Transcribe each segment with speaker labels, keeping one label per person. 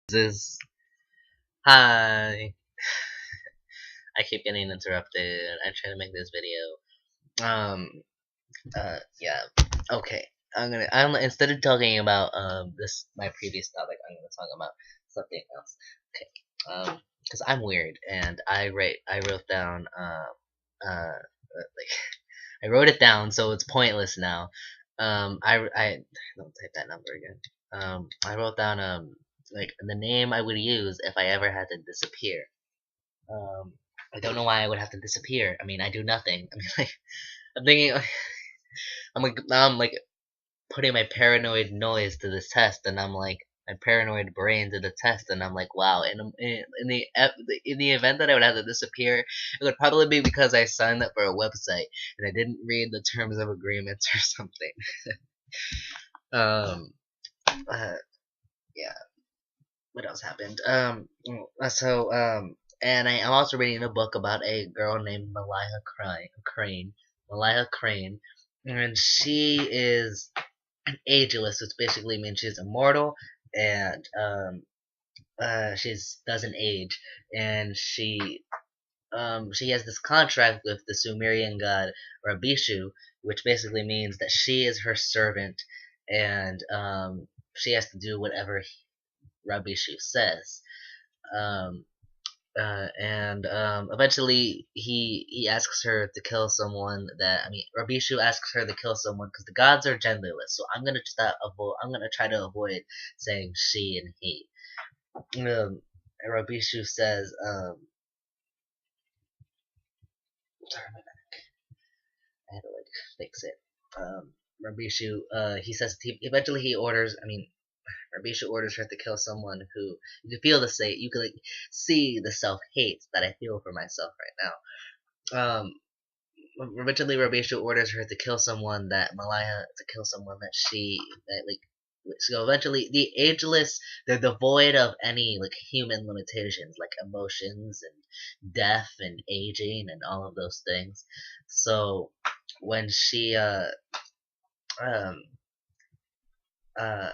Speaker 1: This hi. I keep getting interrupted. I'm trying to make this video. Yeah. Okay. I'm instead of talking about this my previous topic, I'm gonna talk about something else. Okay. Because I'm weird and I wrote down like I wrote it down, so it's pointless now. I don't type that number again. I wrote down like the name I would use if I ever had to disappear. Um, I don't know why I would have to disappear. I mean, I do nothing. I mean, like I'm thinking, I'm like now I'm like putting my paranoid noise to this test, and I'm like my paranoid brain to the test, and I'm like, wow. In the event that I would have to disappear, it would probably be because I signed up for a website and I didn't read the terms of agreements or something. Um, uh, yeah. What else happened? And I'm also reading a book about a girl named Crane. Malaya Crane, and she is an ageless, which basically means she's immortal, and she doesn't age, and she has this contract with the Sumerian god Rabishu, which basically means that she is her servant, and she has to do whatever Rabishu says. Um, and eventually he asks her to kill someone that I mean Rabishu asks her to kill someone because the gods are genderless. So I'm gonna try to avoid saying she and he. And Rabishu says, sorry, I had to like fix it. Rabishu, he says eventually he orders. I mean, Rabisha orders her to kill someone who you can feel the say you can like see the self hate that I feel for myself right now. Eventually Rabisha orders her to kill someone that Malaya to kill someone that she that like so eventually the ageless they're devoid of any like human limitations like emotions and death and aging and all of those things. So when she um uh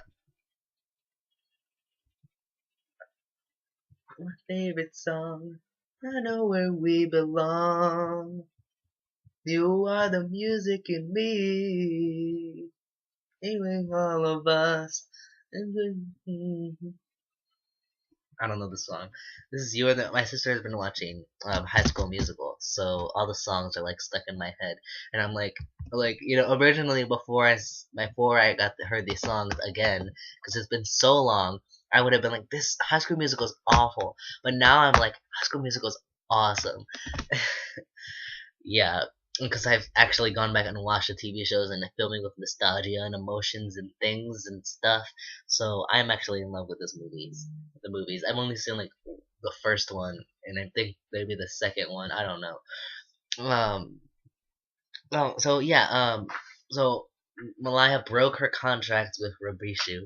Speaker 1: my favorite song I know where we belong. You are the music in me. Healing all of us. I don't know the song. This is you. My sister has been watching High School Musical, so all the songs are like stuck in my head, and I'm like originally before I got to heard these songs again, because it's been so long, I would have been like, this High School Musical is awful, but now I'm like, High School Musical is awesome. Yeah, because I've actually gone back and watched the TV shows and filming with nostalgia and emotions and things and stuff. So I'm actually in love with the movies. I've only seen like the first one, and I think maybe the second one. I don't know. Um. Well, so yeah. So Malaya broke her contract with Rabishu,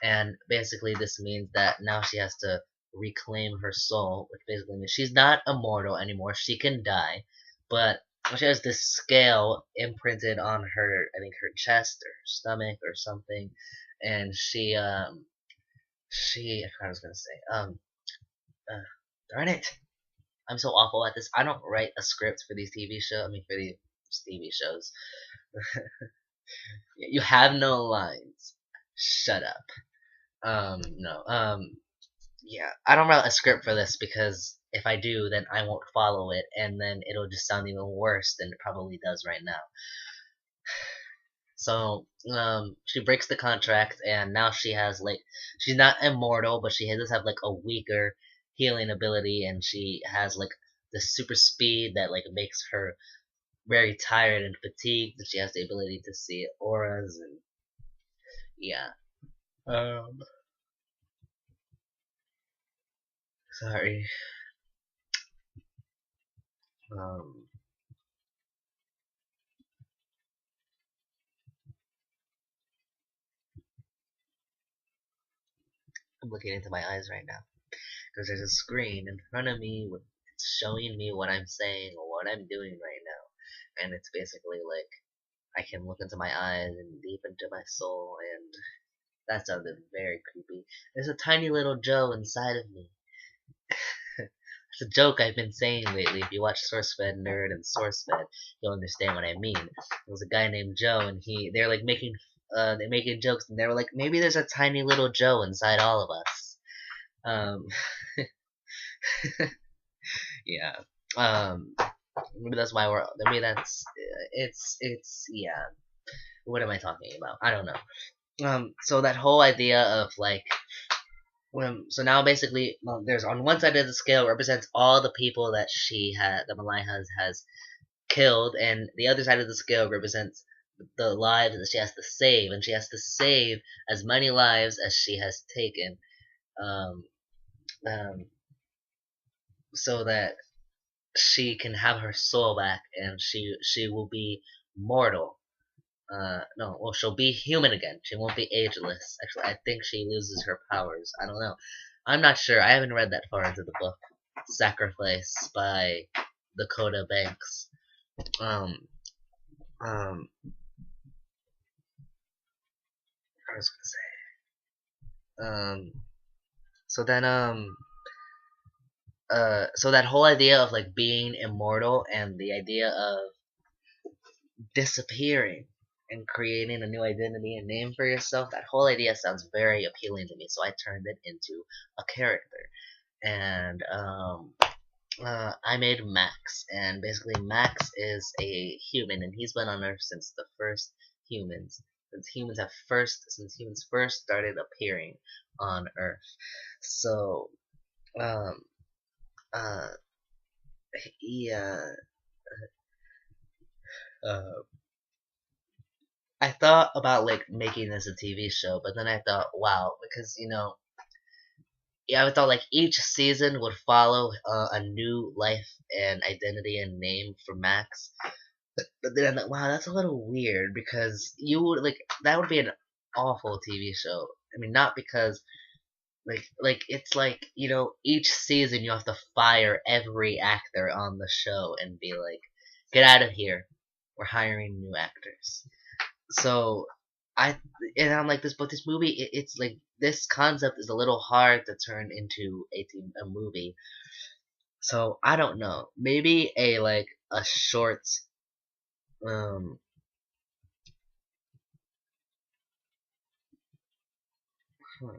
Speaker 1: and basically this means that now she has to reclaim her soul, which basically means she's not immortal anymore. She can die, but she has this scale imprinted on her, I think her chest or her stomach or something, and she I forgot what I was gonna say. Uh, Darn it! I'm so awful at this. I don't write a script for these TV shows. I mean, for these TV shows. You have no lines. Shut up. No. Yeah. I don't write a script for this because if I do, then I won't follow it, and then it'll just sound even worse than it probably does right now. So, she breaks the contract, and now she has like she's not immortal, but she does have like a weaker healing ability, and she has like the super speed that like makes her very tired and fatigued, and she has the ability to see auras and yeah. Um, Sorry. Um, I'm looking into my eyes right now because there's a screen in front of me with it's showing me what I'm saying or what I'm doing right now, and it's basically like I can look into my eyes and deep into my soul, and That sounded very creepy. There's a tiny little Joe inside of me. It's a joke I've been saying lately. If you watch SourceFed Nerd and SourceFed, you'll understand what I mean. There was a guy named Joe, and they're like they're making jokes, and they were like, maybe there's a tiny little Joe inside all of us. Um, yeah. Um, maybe that's why maybe that's, yeah. What am I talking about? I don't know. So that whole idea of like, so now basically, there's on one side of the scale represents all the people that that Malaya has killed, and the other side of the scale represents the lives that she has to save, and she has to save as many lives as she has taken, um, um, so that she can have her soul back, and she will be mortal. No, well, she'll be human again. She won't be ageless. Actually, I think she loses her powers. I don't know. I'm not sure. I haven't read that far into the book. Sacrifice by Dakota Banks. Um, um, I was gonna say. So then, so that whole idea of like being immortal and the idea of disappearing and creating a new identity and name for yourself, that whole idea sounds very appealing to me. So I turned it into a character, and I made Max, and basically Max is a human, and he's been on Earth since the first humans, since humans first started appearing on Earth. So, um, uh, yeah, uh, I thought about like making this a TV show, but then I thought, wow, because yeah, I thought like each season would follow a new life and identity and name for Max. But then, wow, that's a little weird because you would like that would be an awful TV show. I mean, not because like it's like each season you have to fire every actor on the show and be like, get out of here, we're hiring new actors. So I and I'm like this, but this movie it's like this concept is a little hard to turn into a movie. So I don't know, maybe a short um hmm,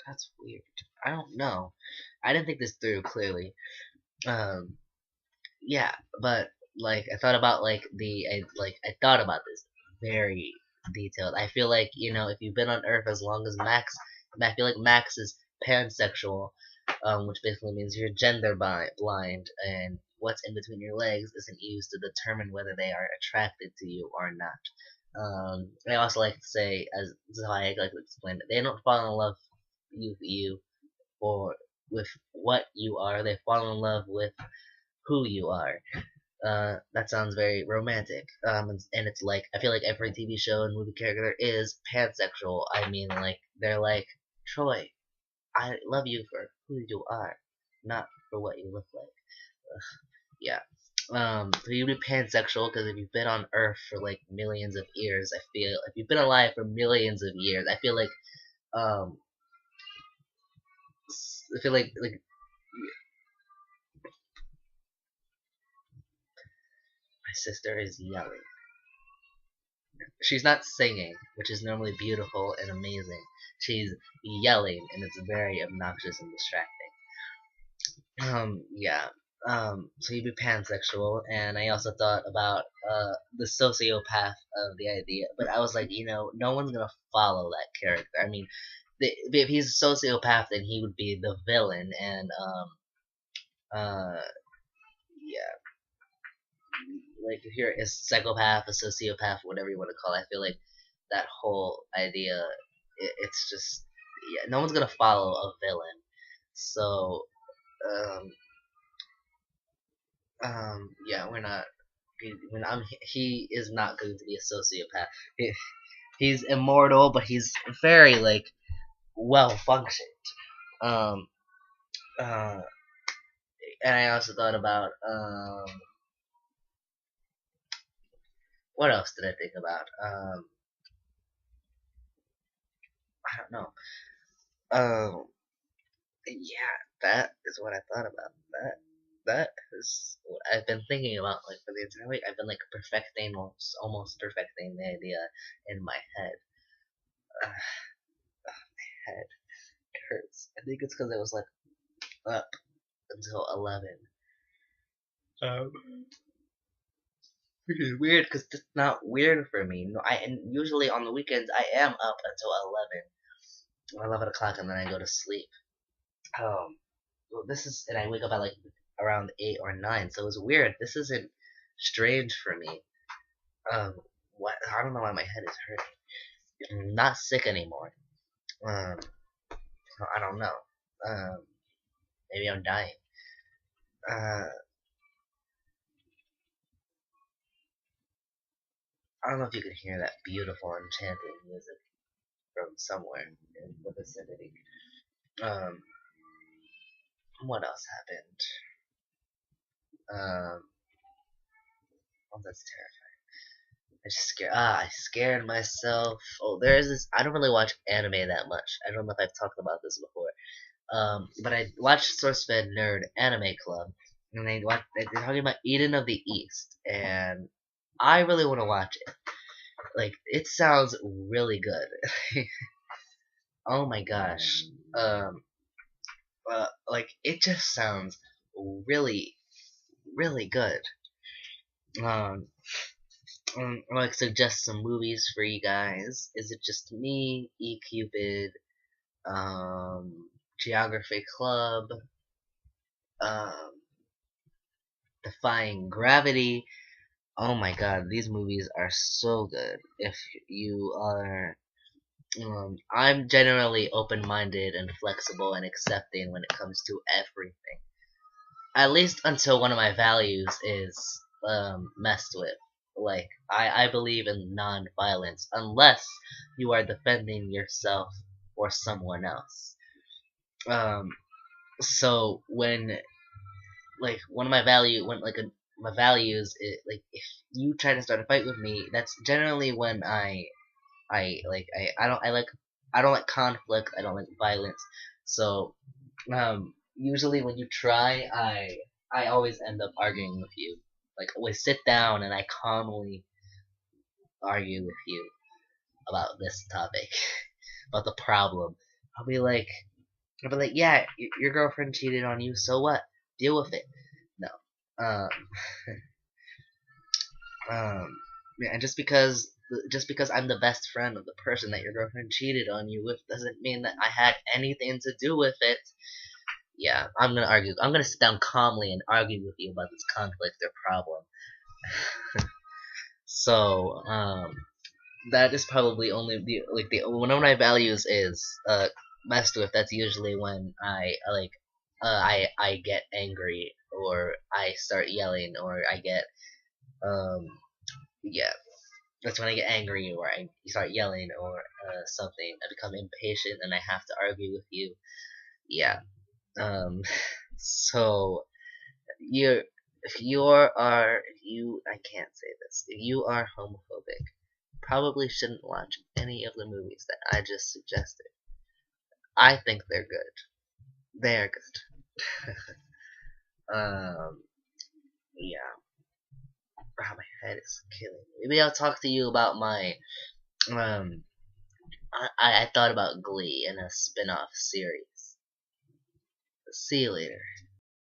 Speaker 1: that's weird. I don't know. I didn't think this through clearly. Um, yeah, but like I thought about I thought about this very detailed. I feel like if you've been on Earth as long as Max, I feel like Max is pansexual, which basically means you're gender blind, and what's in between your legs isn't used to determine whether they are attracted to you or not. I also like to say, as this is how I like to explain it, they don't fall in love with you or with what you are. They fall in love with who you are. That sounds very romantic. And it's like I feel like every TV show and movie character is pansexual. I mean, like they're like, Troy, I love you for who you are, not for what you look like. Ugh, yeah. So you'd be pansexual because if you've been on Earth for like millions of years, I feel if you've been alive for millions of years, um, I feel like my sister is yelling. She's not singing, which is normally beautiful and amazing. She's yelling, and it's very obnoxious and distracting. Yeah. So you'd be pansexual, and I also thought about the sociopath of the idea, but I was like, no one's gonna follow that character. I mean, if he's a sociopath, then he would be the villain, and yeah, like if you're a psychopath, a sociopath, whatever you want to call it, I feel like that whole idea, it's just yeah, no one's gonna follow a villain. So um, yeah, we're not. When he is not going to be a sociopath. He's immortal, but he's very well functioned. Um, uh, and I also thought about what else did I think about? I don't know. Um, yeah, that is what I thought about. That is what I've been thinking about like for the entire week. I've been like perfecting, almost perfecting the idea in my head. Uh, my head hurts. I think it's because I was like up until 11. Um, which is weird because it's not weird for me. No, and usually on the weekends I am up until 11 o'clock, and then I go to sleep. Well, this is, and I wake up at like around 8 or 9, so it's weird. This isn't strange for me. Um, what? I don't know why my head is hurting. I'm not sick anymore. Um, so I don't know. Um, maybe I'm dying. Uh, I don't know if you can hear that beautiful enchanting music from somewhere in the vicinity. Um, what else happened? Oh, that's terrifying. I scared myself. Oh, there's this. I don't really watch anime that much. I don't know if I've talked about this before. But I watched SourceFed Nerd Anime Club, and they're talking about Eden of the East, and I really want to watch it. Like, it sounds really good. Oh my gosh. Like, it just sounds really, really good. Um, I like suggest some movies for you guys. Is it just me? eCupid, Geography Club, um, Defying Gravity. Oh my god, these movies are so good. If you are, I'm generally open-minded and flexible and accepting when it comes to everything. At least until one of my values is messed with. Like, I believe in non-violence unless you are defending yourself or someone else. Um, so when like one of my value when like my values is, like, if you try to start a fight with me, that's generally when I don't like conflict. I don't like violence. So usually when you try, I always end up arguing with you. Like, always sit down and I calmly argue with you about this topic, about the problem. I'll be like, yeah, your girlfriend cheated on you. So what? Deal with it. No. Um, yeah, and just because I'm the best friend of the person that your girlfriend cheated on you with doesn't mean that I had anything to do with it. Yeah, I'm gonna argue. I'm gonna sit down calmly and argue with you about this conflict or problem. So, that is probably only the one of my values is messed with. That's usually when I get angry, or I start yelling, or I get um yeah, that's when I get angry, or I start yelling, or something. I become impatient and I have to argue with you. Yeah. Um. So you if you I can't say this. If you are homophobic, probably shouldn't watch any of the movies that I just suggested. I think they're good. They're good. Yeah. Oh, my head is killing me. Maybe I'll talk to you about my um. I thought about Glee in a spin-off series. See you later.